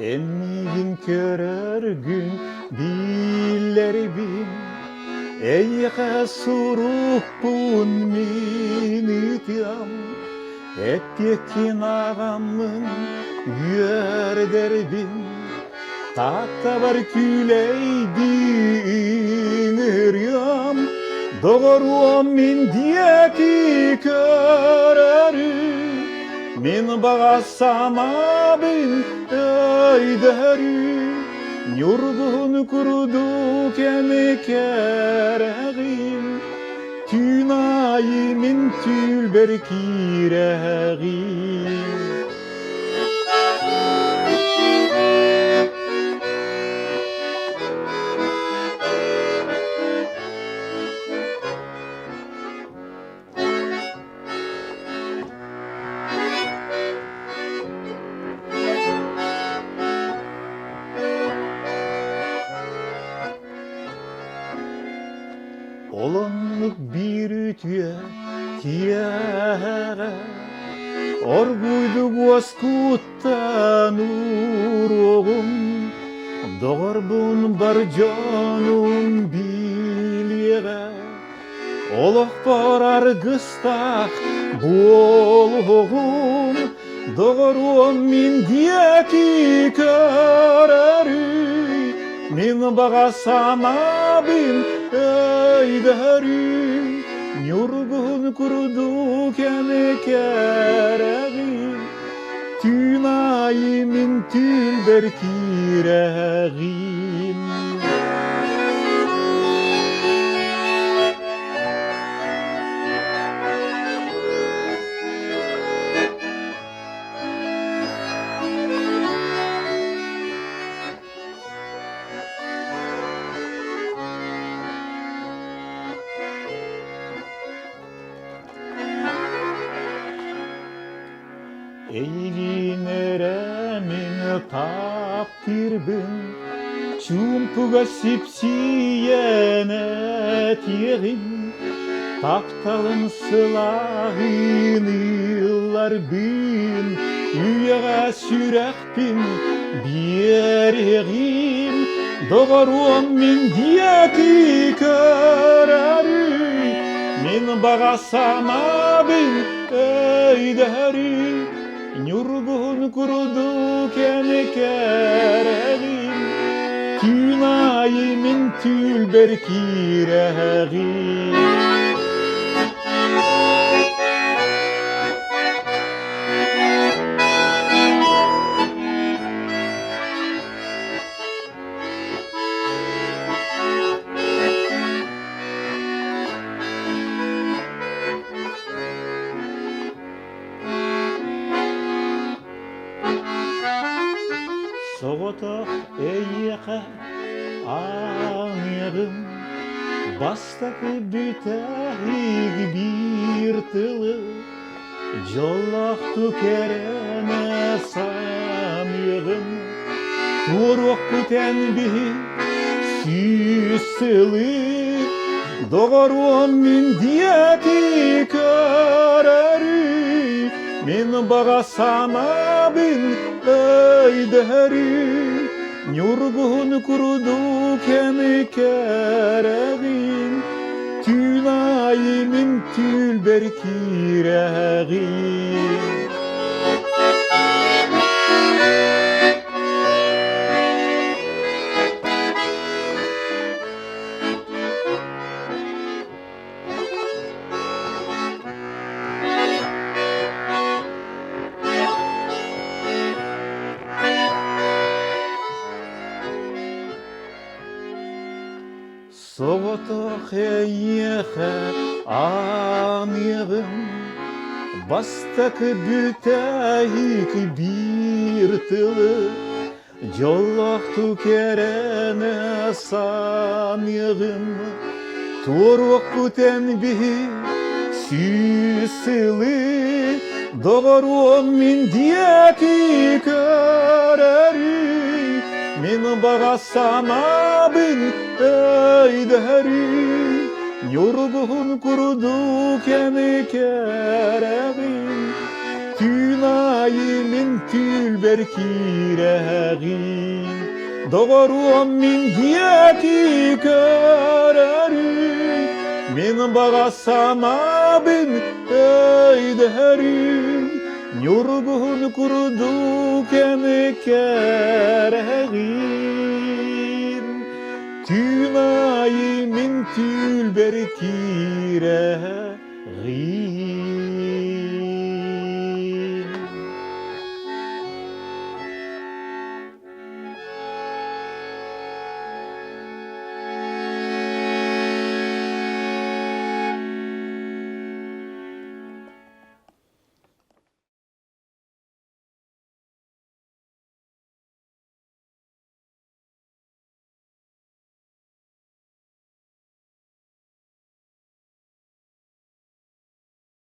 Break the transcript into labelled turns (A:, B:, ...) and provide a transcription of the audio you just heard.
A: Emmigin körör gün billeribin Eyga suruhpun minitiyam Ettekin ağamın yörderbin Tahta var küleydin ürüyam Doğruam min diyeti körörü Min bağasama bin öydörü Yorgun kurudu kemi kereğim Tünayı min tülber kireğim Olanlık bir ütüye tiyere Orguyduk vaskuttan uğrum Doğrbun bar canım bilye Olak barar gıstak bolğum Doğrum min diyeti körörü Min bağasama bin öydörü Yorgun kurudu kemi kereğim Tünayı min tülber kireğim Eğilineremin taptirbin Çumpuga sipsiyene tiyeğim Taptalın sılahın yıllar bin Üyege sürekpin biyereğim Doğruam min diyeti körörü Min bağasama bin öydörü Yorgun kurudu kemi kereğim Tünayı min tülber kireğim Soğuta eyyeğe ağırım Bastakı bütehig bir tılı Jollahtu kerene samyığım Turuk büten bir süsülı Doğruam min diyeti körörü Min bağasama bin öydörü Yorgun kurudu kemi kereğim Tünayı min tülber kireğim Soğutak eyyeğe ağırım Bastak bütehik bir tılı Jollahtu kerene samyığım Turuk büten bir süsülı Doğruam min diyeti körörü Min bağasama bin öydörü Yorgun kurudu kemi kereğim Tünayı min tülberkireği Doğru min diyeti köreri Min bağasama bin eyderi Yorgun kurdu kereğin Tünayı min tülberkireği